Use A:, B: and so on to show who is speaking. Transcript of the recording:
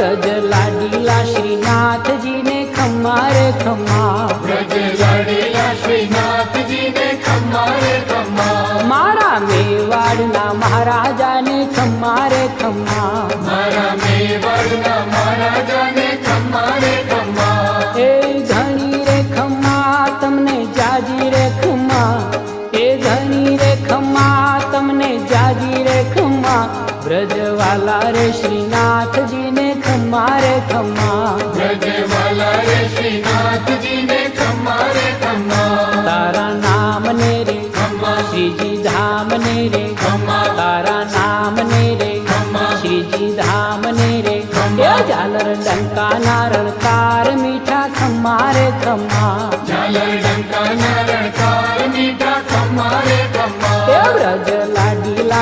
A: ब्रज लाडीला श्रीनाथ जी ने खम्मा रे खम्मा,
B: ब्रज लाडीला श्रीनाथ जी ने खम्मा रे खम्मा,
A: मारा मेवाड़ना महाराजा ने खम्मा रे खम्मा,
B: मारा मेवाड़ना महाराजा ने खम्मा रे खम्मा।
A: ए घणी रे खम्मा तमने जाजी रे खम्मा, ए घणी रे खम्मा तमने जाजी रे खम्मा, ब्रजवाला रे श्रीनाथ जी ने खम्मा रे खम्मा।